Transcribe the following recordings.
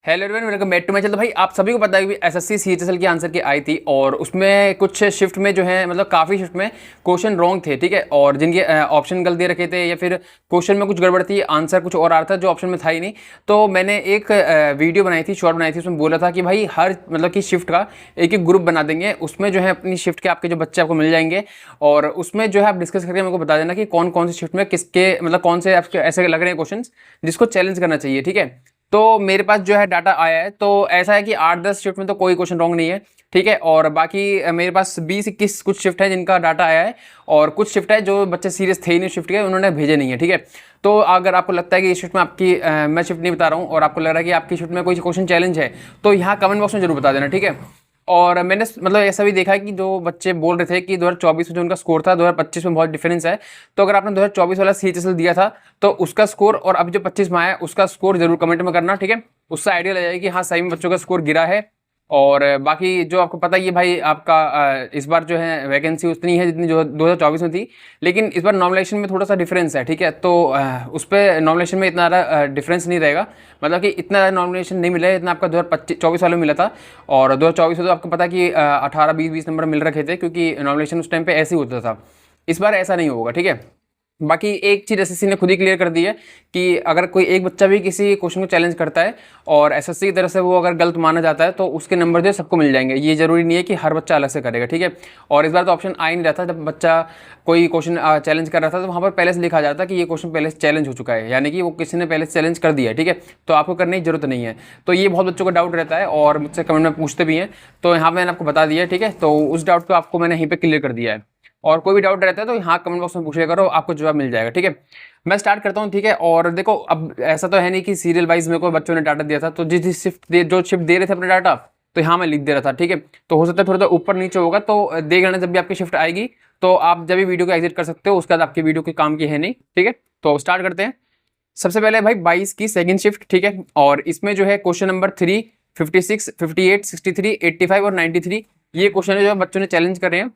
Hello everyone, welcome back to my channel. तो भाई आप सभी को पता है कि एसएससी सीएचएसएल की आंसर की आई थी और उसमें कुछ शिफ्ट में जो है मतलब काफ़ी शिफ्ट में क्वेश्चन रॉन्ग थे, ठीक है। और जिनके ऑप्शन गलत दे रखे थे या फिर क्वेश्चन में कुछ गड़बड़ थी, आंसर कुछ और आ रहा था जो ऑप्शन में था ही नहीं। तो मैंने एक वीडियो बनाई थी, शॉर्ट बनाई थी, उसमें बोला था कि भाई हर मतलब कि शिफ्ट का एक एक ग्रुप बना देंगे, उसमें जो है अपनी शिफ्ट के आपके जो बच्चे आपको मिल जाएंगे और उसमें जो है आप डिस्कस करके मेरे को बता देना कि कौन कौन सी शिफ्ट में किसके मतलब कौन से आपके ऐसे लग रहे हैं क्वेश्चन जिसको चैलेंज करना चाहिए, ठीक है। तो मेरे पास जो है डाटा आया है, तो ऐसा है कि 8-10 शिफ्ट में तो कोई क्वेश्चन रॉन्ग नहीं है, ठीक है। और बाकी मेरे पास 20-21 कुछ शिफ्ट है जिनका डाटा आया है और कुछ शिफ्ट है जो बच्चे सीरियस थे ही नहीं शिफ्ट के, उन्होंने भेजे नहीं है, ठीक है। तो अगर आपको लगता है कि इस शिफ्ट में आपकी मैं शिफ्ट नहीं बता रहा हूँ और आपको लग रहा है कि आपकी शिफ्ट में कोई क्वेश्चन चैलेंज है, तो यहाँ कमेंट बॉक्स में जरूर बता देना, ठीक है। और मैंने मतलब ऐसा भी देखा है कि जो बच्चे बोल रहे थे कि 2024 में जो उनका स्कोर था 2025 में बहुत डिफरेंस है। तो अगर आपने 2024 वाला सीएचएसएल दिया था तो उसका स्कोर और अभी जो 25 में आया है उसका स्कोर जरूर कमेंट में करना, ठीक है। उससे आइडिया लग जाएगी कि हाँ सही में बच्चों का स्कोर गिरा है। और बाकी जो आपको पता ही है भाई, आपका इस बार जो है वैकेंसी उतनी है जितनी जो 2024 में थी, लेकिन इस बार नॉमिनेशन में थोड़ा सा डिफरेंस है, ठीक है। तो उस पर नॉमिनेशन में इतना ज़्यादा डिफरेंस नहीं रहेगा, मतलब कि इतना ज़्यादा नॉमिनेशन नहीं मिला है जितना आपका 2024 वाले में मिला था। और 2024 में तो आपको पता है कि 18-20 नंबर मिल रखे थे, क्योंकि नॉमिनेशन उस टाइम पे ऐसे ही होता था। इस बार ऐसा नहीं होगा, ठीक है। बाकी एक चीज़ एसएससी ने खुद ही क्लियर कर दी है कि अगर कोई एक बच्चा भी किसी क्वेश्चन को चैलेंज करता है और एसएससी की तरफ से वो अगर गलत माना जाता है तो उसके नंबर जो है सबको मिल जाएंगे। ये जरूरी नहीं है कि हर बच्चा अलग से करेगा, ठीक है। और इस बार तो ऑप्शन आ ही नहीं रहा था, जब बच्चा कोई क्वेश्चन चैलेंज कर रहा था तो वहाँ पर पहले से लिखा जाता कि ये क्वेश्चन पहले से चैलेंज हो चुका है, यानी कि वो किसी ने पहले से चैलेंज कर दिया है, ठीक है। तो आपको करने की जरूरत नहीं है। तो ये बहुत बच्चों को डाउट रहता है और मुझसे कमेंट में पूछते भी हैं, तो यहाँ मैंने आपको बता दिया, ठीक है। तो उस डाउट को आपको मैंने यहीं पर क्लियर कर दिया है। और कोई भी डाउट रहता है तो यहाँ कमेंट बॉक्स में पूछ लिया करो, आपको जवाब मिल जाएगा, ठीक है। मैं स्टार्ट करता हूँ, ठीक है। और देखो अब ऐसा तो है नहीं कि सीरियल वाइज मेरे को बच्चों ने डाटा दिया था, तो जिस जो शिफ्ट दे रहे थे अपना डाटा, तो यहाँ मैं लिख दे रहा था, ठीक है। तो हो सकता है थोड़ा सा ऊपर नीचे होगा, तो देख लेना जब भी आपकी शिफ्ट आएगी तो आप जब भी वीडियो को एग्जिट कर सकते हो, उसके बाद आपकी वीडियो के काम की है नहीं, ठीक है। तो स्टार्ट करते हैं। सबसे पहले भाई 22 की सेकंड शिफ्ट, ठीक है। और इसमें जो है क्वेश्चन नंबर 3, 56, 58, 63, 85 और 93 ये क्वेश्चन है जो बच्चों ने चैलेंज कर रहे हैं।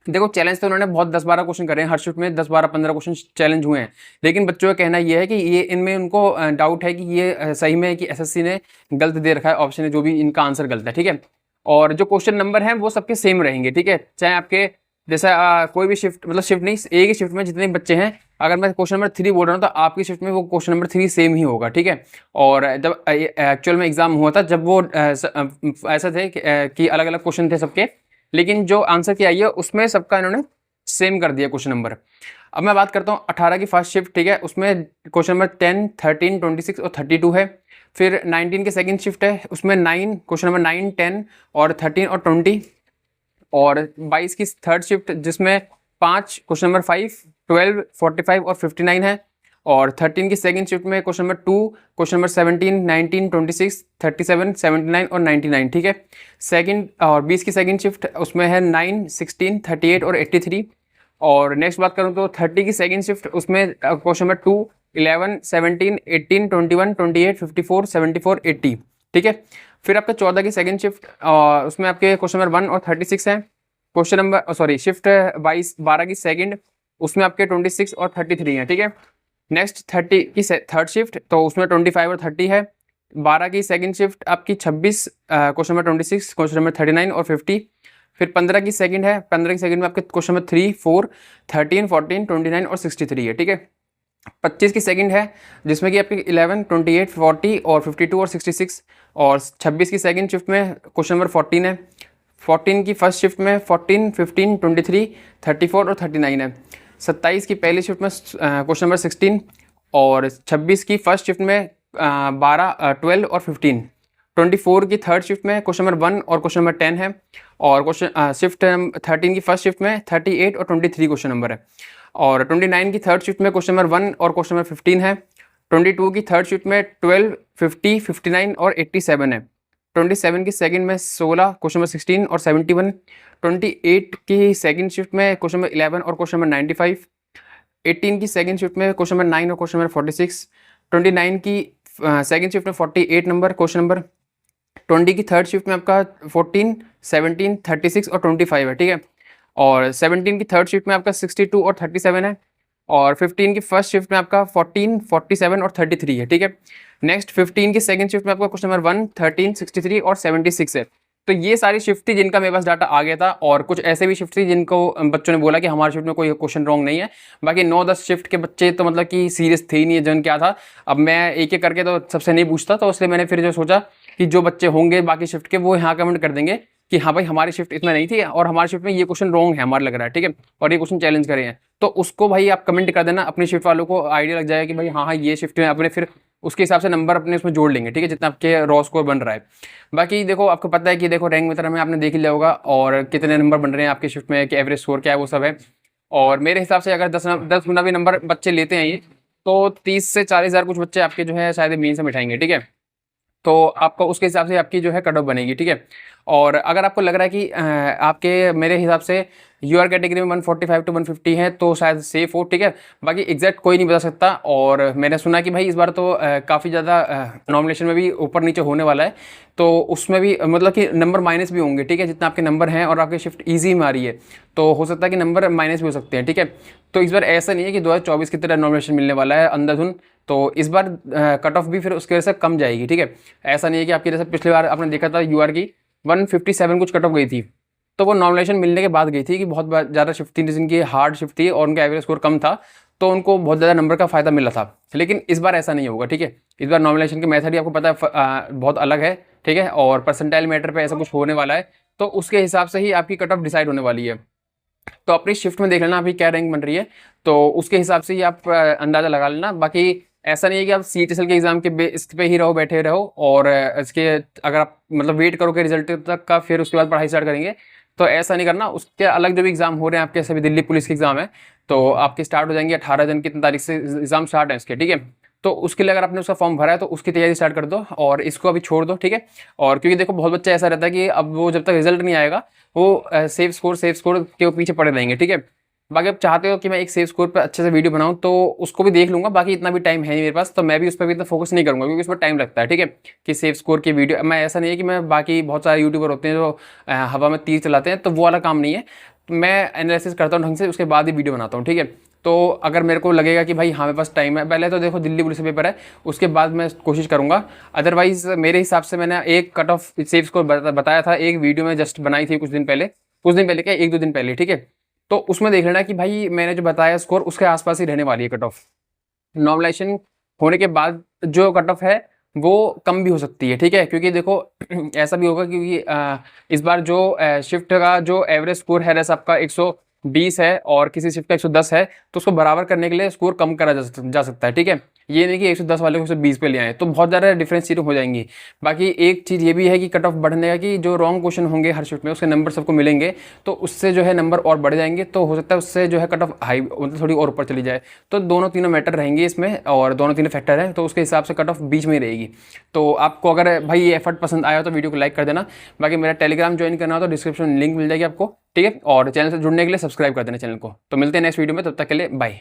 देखो चैलेंज तो उन्होंने बहुत 10-12 क्वेश्चन करे हैं, हर शिफ्ट में 10-12-15 क्वेश्चन चैलेंज हुए हैं, लेकिन बच्चों का कहना ये है कि ये इनमें उनको डाउट है कि ये सही में है कि एसएससी ने गलत दे रखा है ऑप्शन है, जो भी इनका आंसर गलत है, ठीक है। और जो क्वेश्चन नंबर है वो सबके सेम रहेंगे, ठीक है। चाहे आपके जैसा कोई भी शिफ्ट मतलब शिफ्ट नहीं, एक ही शिफ्ट में जितने बच्चे हैं, अगर मैं क्वेश्चन नंबर 3 बोल रहा हूँ तो आपकी शिफ्ट में वो क्वेश्चन नंबर 3 सेम ही होगा, ठीक है। और जब एक्चुअल में एग्जाम हुआ था, जब वो ऐसा थे कि अलग अलग क्वेश्चन थे सबके, लेकिन जो आंसर की आई है उसमें सबका इन्होंने सेम कर दिया क्वेश्चन नंबर। अब मैं बात करता हूँ 18 की फर्स्ट शिफ्ट, ठीक है। उसमें क्वेश्चन नंबर 10, 13, 26 और 32 है। फिर 19 की सेकंड शिफ्ट है, उसमें 9 क्वेश्चन नंबर 9, 10 और 13 और 20। और 22 की थर्ड शिफ्ट जिसमें 5 क्वेश्चन नंबर 5, 12, 45 और 59 है। और 13 की सेकंड शिफ्ट में क्वेश्चन नंबर 2, क्वेश्चन नंबर 17, 19, 26, 37, 79 और 99, ठीक है। सेकंड और 20 की सेकंड शिफ्ट उसमें है 9, 16, 38 और 83। और नेक्स्ट बात करूं तो 30 की सेकंड शिफ्ट उसमें क्वेश्चन नंबर 2, 11, 17, 18, 21, 28, 54, 74, 80, ठीक है। फिर आपका 14 की सेकंड शिफ्ट उसमें आपके क्वेश्चन नंबर 1 और 36 है। क्वेश्चन नंबर शिफ्ट 12 की सेकंड उसमें आपके 26 और 33 है, ठीक है। नेक्स्ट 30 की थर्ड शिफ्ट, तो उसमें 25 और 30 है। 12 की सेकंड शिफ्ट आपकी 26 क्वेश्चन नंबर 26, क्वेश्चन नंबर 39 और 50। फिर 15 की सेकंड है, 15 की सेकंड में आपके क्वेश्चन नंबर 3, 4, 13, 14, 29 और 63 है, ठीक है। 25 की सेकंड है जिसमें कि आपकी 11, 28, 40 और 52 और 66। और 26 की सेकंड शिफ्ट में क्वेश्चन नंबर 14 है। 14 की फर्स्ट शिफ्ट में 14, 15, 23, 34 और 39 है। 27 की पहली शिफ्ट में क्वेश्चन नंबर 16। और 26 की फर्स्ट शिफ्ट में 12, 12 और 15। 24 की थर्ड शिफ्ट में क्वेश्चन नंबर 1 और क्वेश्चन नंबर 10 है। और क्वेश्चन शिफ्ट 13 की फर्स्ट शिफ्ट में 38 और 23 क्वेश्चन नंबर है। और 29 की थर्ड शिफ्ट में क्वेश्चन नंबर 1 और क्वेश्चन नंबर 15 है। 22 की थर्ड शिफ्ट में 12, 50, 59 और 87 है। 27 की सेकंड में 16 क्वेश्चन नंबर 16 और 71। 28 की सेकंड शिफ्ट में क्वेश्चन नंबर 11 और क्वेश्चन नंबर 95। 18 की सेकंड शिफ्ट में क्वेश्चन नंबर 9 और क्वेश्चन नंबर 46। 29 की सेकंड शिफ्ट में 48 नंबर क्वेश्चन नंबर। 20 की थर्ड शिफ्ट में आपका 14, 17, 36 और 25 है, ठीक है। और 17 की थर्ड शिफ्ट में आपका 62 और 37 है। और 15 की फर्स्ट शिफ्ट में आपका 14, 47 और 33 है, ठीक है। नेक्स्ट 15 की सेकंड शिफ्ट में आपका क्वेश्चन नंबर 1, 13, 63 और 76 है। तो ये सारी शिफ्ट थी जिनका मेरे पास डाटा आ गया था, और कुछ ऐसे भी शिफ्ट थी जिनको बच्चों ने बोला कि हमारी शिफ्ट में कोई क्वेश्चन रॉन्ग नहीं है। बाकी 9-10 शिफ्ट के बच्चे तो मतलब कि सीरियस थे ही नहीं, जन क्या था। अब मैं एक एक करके तो सबसे नहीं पूछता, तो इसलिए मैंने फिर जो सोचा कि जो बच्चे होंगे बाकी शिफ्ट के वो यहाँ कमेंट कर देंगे कि हाँ भाई हमारी शिफ्ट इतना नहीं थी और हमारी शिफ्ट में ये क्वेश्चन रॉन्ग है हमारा लग रहा है, ठीक है, और ये क्वेश्चन चैलेंज करे हैं। तो उसको भाई आप कमेंट कर देना, अपनी शिफ्ट वालों को आइडिया लग जाएगा कि भाई हाँ ये शिफ्ट में अपने फिर उसके हिसाब से नंबर अपने उसमें जोड़ लेंगे, ठीक है, जितना आपके रॉ स्कोर बन रहा है। बाकी देखो आपको पता है कि देखो रैंक मित्र में आपने देख ही लिया होगा, और कितने नंबर बन रहे हैं आपके शिफ्ट में, कि एवरेज स्कोर क्या है वो सब है। और मेरे हिसाब से अगर 10 गुना भी नंबर बच्चे लेते हैं ये, तो 30 से 40 हज़ार कुछ बच्चे आपके जो है शायद मेन से मिठाएंगे, ठीक है। तो आपको उसके हिसाब से आपकी जो है कट ऑफ बनेगी, ठीक है। और अगर आपको लग रहा है कि आपके मेरे हिसाब से यूआर कैटेगरी में 145 to 150 है तो शायद सेफ हो, ठीक है। बाकी एग्जैक्ट कोई नहीं बता सकता, और मैंने सुना कि भाई इस बार तो काफ़ी ज़्यादा नॉमिनेशन में भी ऊपर नीचे होने वाला है, तो उसमें भी मतलब कि नंबर माइनस भी होंगे, ठीक है। जितना आपके नंबर हैं और आपकी शिफ्ट ईजी में आ रही है तो हो सकता है कि नंबर माइनस भी हो सकते हैं, ठीक है। तो इस बार ऐसा नहीं है कि 2024 की तरह नॉमिनेशन मिलने वाला है अंधाधुन, तो इस बार कट ऑफ भी फिर उसकी वजह से कम जाएगी, ठीक है। ऐसा नहीं है कि आपकी जैसे पिछली बार आपने देखा था यूआर की 157 कुछ कट ऑफ गई थी, तो वो नॉमिनेशन मिलने के बाद गई थी कि बहुत ज़्यादा शिफ्ट थी जिनकी हार्ड शिफ्ट थी और उनका एवरेज स्कोर कम था, तो उनको बहुत ज़्यादा नंबर का फायदा मिला था। लेकिन इस बार ऐसा नहीं होगा, ठीक है। इस बार नॉमिनेशन के मेथड ही आपको पता है बहुत अलग है, ठीक है, और परसेंटाइल मैटर पे ऐसा कुछ होने वाला है, तो उसके हिसाब से ही आपकी कट ऑफ डिसाइड होने वाली है। तो अपनी शिफ्ट में देख लेना अभी क्या रैंक बन रही है, तो उसके हिसाब से ही आप अंदाज़ा लगा लेना। बाकी ऐसा नहीं है कि आप सीएचएसएल के एग्जाम के इस पे ही रहो, बैठे रहो, और इसके अगर आप मतलब वेट करोगे रिजल्ट तक का फिर उसके बाद पढ़ाई स्टार्ट करेंगे, तो ऐसा नहीं करना। उसके अलग जो भी एग्जाम हो रहे हैं आपके, सभी दिल्ली पुलिस के एग्जाम है, तो आपके स्टार्ट हो जाएंगे 18 जन की तारीख से एग्जाम स्टार्ट है इसके, ठीक है। तो उसके लिए अगर आपने उसका फॉर्म भरा है तो उसकी तैयारी स्टार्ट कर दो, और इसको अभी छोड़ दो, ठीक है। और क्योंकि देखो बहुत बच्चा ऐसा रहता है कि अब वो जब तक रिजल्ट नहीं आएगा वो सेफ स्कोर के पीछे पड़े रहेंगे, ठीक है। बाकी आप चाहते हो कि मैं एक सेफ स्कोर पे अच्छे से वीडियो बनाऊं तो उसको भी देख लूंगा, बाकी इतना भी टाइम है नहीं मेरे पास, तो मैं भी उस पर भी इतना फोकस नहीं करूंगा क्योंकि उसमें टाइम लगता है, ठीक है। कि सेफ स्कोर की वीडियो मैं ऐसा नहीं है कि मैं बाकी बहुत सारे यूट्यूबर होते हैं जो हवा में तीर चलाते हैं, तो वो वाला काम नहीं है। मैं एनालिसिस करता हूँ ढंग से, उसके बाद ही वीडियो बनाता हूँ, ठीक है। तो अगर मेरे को लगेगा कि भाई हाँ मेरे पास टाइम है, पहले तो देखो दिल्ली पुलिस पेपर है, उसके बाद मैं कोशिश करूंगा। अदरवाइज मेरे हिसाब से मैंने एक कट ऑफ सेफ स्कोर बताया था, एक वीडियो में जस्ट बनाई थी कुछ दिन पहले क्या 1-2 दिन पहले, ठीक है। तो उसमें देख लेना कि भाई मैंने जो बताया स्कोर उसके आसपास ही रहने वाली है कट ऑफ। नॉर्मलाइजेशन होने के बाद जो कट ऑफ है वो कम भी हो सकती है, ठीक है, क्योंकि देखो ऐसा भी होगा क्योंकि इस बार जो शिफ्ट का जो एवरेज स्कोर है जैसे आपका 120 है और किसी शिफ्ट का 110 है, तो उसको बराबर करने के लिए स्कोर कम करा जा सकता है, ठीक है। ये नहीं कि 110 वाले को 120 पे ले आए, तो बहुत ज़्यादा डिफरेंस चीज़ें हो जाएंगी। बाकी एक चीज़ ये भी है कि कट ऑफ बढ़ने का कि जो रॉन्ग क्वेश्चन होंगे हर शिफ्ट में उसके नंबर सबको मिलेंगे, तो उससे जो है नंबर और बढ़ जाएंगे, तो हो सकता है उससे जो है कट ऑफ हाई मतलब थोड़ी और ऊपर चली जाए। तो दोनों तीनों मैटर रहेंगे इसमें, और दोनों तीनों फैक्टर हैं, तो उसके हिसाब से कट ऑफ बीच में ही रहेगी। तो आपको अगर भाई ये एफर्ट पसंद आया तो वीडियो को लाइक कर देना। बाकी मेरा टेलीग्राम ज्वाइन करना हो तो डिस्क्रिप्शन में लिंक मिल जाएगी आपको, ठीक है। और चैनल से जुड़ने के लिए सब्सक्राइब कर देना चैनल को। तो मिलते हैं नेक्स्ट वीडियो में, तब तक के लिए बाय।